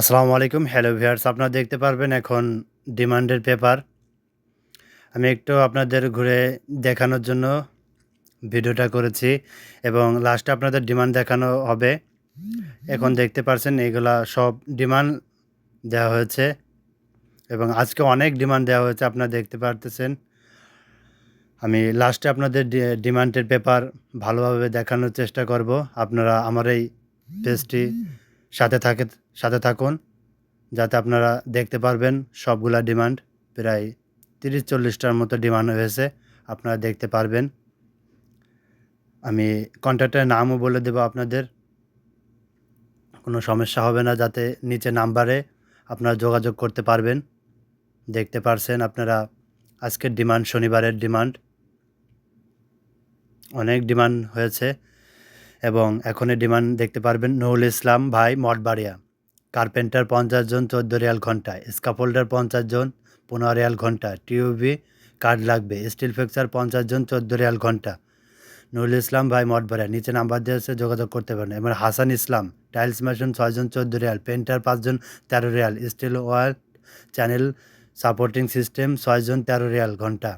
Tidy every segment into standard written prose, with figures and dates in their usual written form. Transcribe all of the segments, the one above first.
আসসালামু আলাইকুম। Hello viewers, আপনারা দেখতে পারবেন এখন ডিমান্ডের পেপার। আমি একটু আপনাদের ঘুরে দেখানোর জন্য ভিডিওটা করেছি এবং লাস্টে আপনাদের ডিমান্ড দেখানো হবে। এখন দেখতে পারছেন এগুলা সব ডিমান্ড দেওয়া হয়েছে এবং আজকে অনেক ডিমান্ড দেওয়া হয়েছে, আপনারা দেখতে পারতেছেন। আমি লাস্টে আপনাদের ডিমান্ডের পেপার ভালোভাবে দেখানোর চেষ্টা করব। আপনারা আমার এই পেজটি সাথে থাকে সাথে থাকুন, যাতে আপনারা দেখতে পারবেন সবগুলা ডিমান্ড। প্রায় ৩০-৪০টার মতো ডিমান্ড হয়েছে, আপনারা দেখতে পারবেন। আমি কন্ট্যাক্টের নামও বলে দেব আপনাদের, কোনো সমস্যা হবে না, যাতে নিচে নাম্বারে আপনারা যোগাযোগ করতে পারবেন। দেখতে পারছেন আপনারা আজকের ডিমান্ড, শনিবারের ডিমান্ড। অনেক ডিমান্ড হয়েছে এবং এখনের ডিমান্ড দেখতে পারবেন। নুরুল ইসলাম ভাই, মঠবাড়িয়া। কার্পেন্টার 50 জন 14 রিয়াল ঘন্টা, স্কাফোল্ডার 50 জন 15 রিয়াল ঘন্টা, টিউবি কার্ড লাগবে, স্টিল ফিক্সার 50 জন 14 রিয়াল ঘন্টা। নুরুল ইসলাম ভাই, মঠবাড়িয়া, নিচে নাম্বার দেওয়া আছে, যোগাযোগ করতে পারেন। এবার হাসান ইসলাম, টাইলস মেশিন 6 জন 14 রিয়াল, পেন্টার 5 জন 13 রিয়াল, স্টিল ওয়াল চ্যানেল সাপোর্টিং সিস্টেম 6 জন 13 রিয়াল ঘন্টা।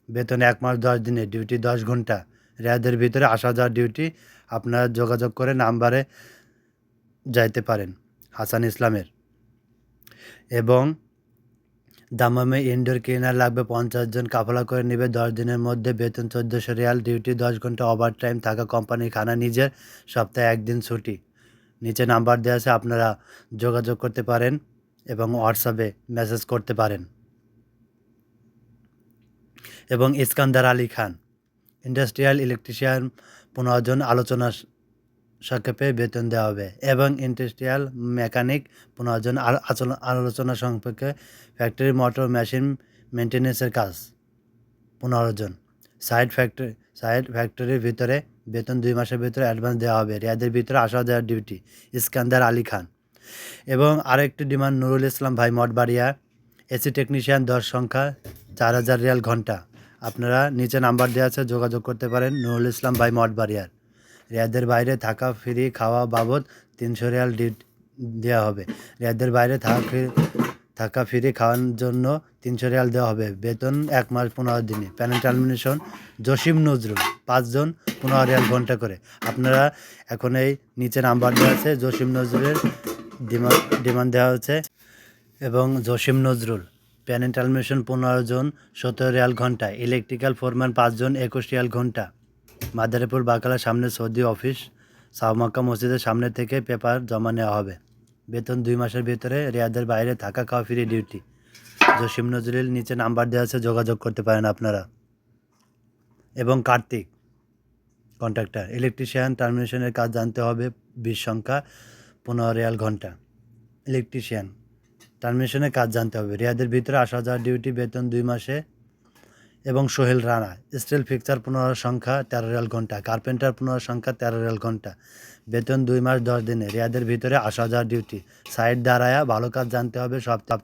বেতন 1 মাস 10 দিনে, ডিউটি 10 ঘন্টা, রেয়াদের ভিতরে আসা যাওয়ার ডিউটি। আপনারা যোগাযোগ করে নাম্বারে যাইতে পারেন হাসান ইসলামের। এবং দামামে ইনডোর ক্লিনার লাগবে 50 জন, কাফলা করে নেবে 10 দিনের মধ্যে, বেতন 1400 রিয়াল, ডিউটি 10 ঘন্টা, ওভার টাইম থাকা, কোম্পানির খানা নিজের, সপ্তাহে 1 দিন ছুটি। নিচে নাম্বার দেওয়া আছে, আপনারা যোগাযোগ করতে পারেন এবং হোয়াটসঅ্যাপে মেসেজ করতে পারেন। এবং ইস্কান্দার আলী খান, ইন্ডাস্ট্রিয়াল ইলেকট্রিশিয়ান 15 জন, আলোচনা সাপেক্ষে বেতন দেওয়া হবে। এবং ইন্ডাস্ট্রিয়াল মেকানিক 15 জন, আলোচনা সাপেক্ষে। ফ্যাক্টরি মোটর মেশিন মেনটেন্যান্সের কাজ 15 জন। ফ্যাক্টরির ভিতরে বেতন 2 মাসের ভিতরে অ্যাডভান্স দেওয়া হবে। রিয়াদের ভিতরে আসা যাওয়ার ডিউটি। ইস্কান্দার আলী খান। এবং আরেকটি ডিমান্ড, নুরুল ইসলাম ভাই, মঠবাড়িয়া, এসি টেকনিশিয়ান 10 সংখ্যা, 4000 রিয়াল ঘন্টা। আপনারা নিচে নাম্বার দেওয়া আছে, যোগাযোগ করতে পারেন। নুরুল ইসলাম ভাই, মঠবাড়িয়ার। রিয়াদের বাইরে থাকা ফ্রি, খাওয়া বাবদ 300 রিয়াল দেওয়া হবে। রিয়াদের বাইরে থাকা ফ্রি, খাওয়ার জন্য 300 রিয়াল দেওয়া হবে। বেতন 1 মাস 15 দিনে। প্যানেল টার্মিনেশন জসিম নজরুল 5 জন 15 রিয়াল ঘন্টা করে। আপনারা এখন এই নিচে নাম্বার দেওয়া আছে, জসিম নজরুলের ডিমান্ড দেওয়া হচ্ছে। এবং জসিম নজরুল, প্যানেল টার্মিনেশন 15 জন 17 রিয়াল ঘন্টা, ইলেকট্রিক্যাল ফোরম্যান 5 জন 21 রিয়াল ঘন্টা। মাদারীপুর বাকালার সামনে সৌদি অফিস, সাউমাক্কা মসজিদের সামনে থেকে পেপার জমা নেওয়া হবে। বেতন 2 মাসের ভিতরে, রিয়াদের বাইরে থাকা, খাওয়া ফ্রি, ডিউটি। জসিম নজরুল, নিচে নাম্বার দেওয়া আছে, যোগাযোগ করতে পারেন আপনারা। এবং কার্তিক, কন্ট্রাক্টর, ইলেকট্রিশিয়ান, টার্মিনেশনের কাজ জানতে হবে, 20 সংখ্যা, 15 রিয়াল ঘন্টা। ইলেকট্রিশিয়ান, টার্মিনেশনের কাজ জানতে হবে, রিয়াদের ভিতরে আসা যাওয়ার ডিউটি, বেতন 2 মাসে। এবং সোহেল রানা, স্টিল ফিক্সার 15 সংখ্যা, 13 রিয়াল ঘন্টা, কার্পেন্টার 15 সংখ্যা, 13 রিয়াল ঘন্টা। বেতন 2 মাস 10 দিনে, রিয়াদের ভিতরে আসা যাওয়ার ডিউটি। সাইড দাঁড়ায়া ভালো কাজ জানতে হবে, সপ্তাহ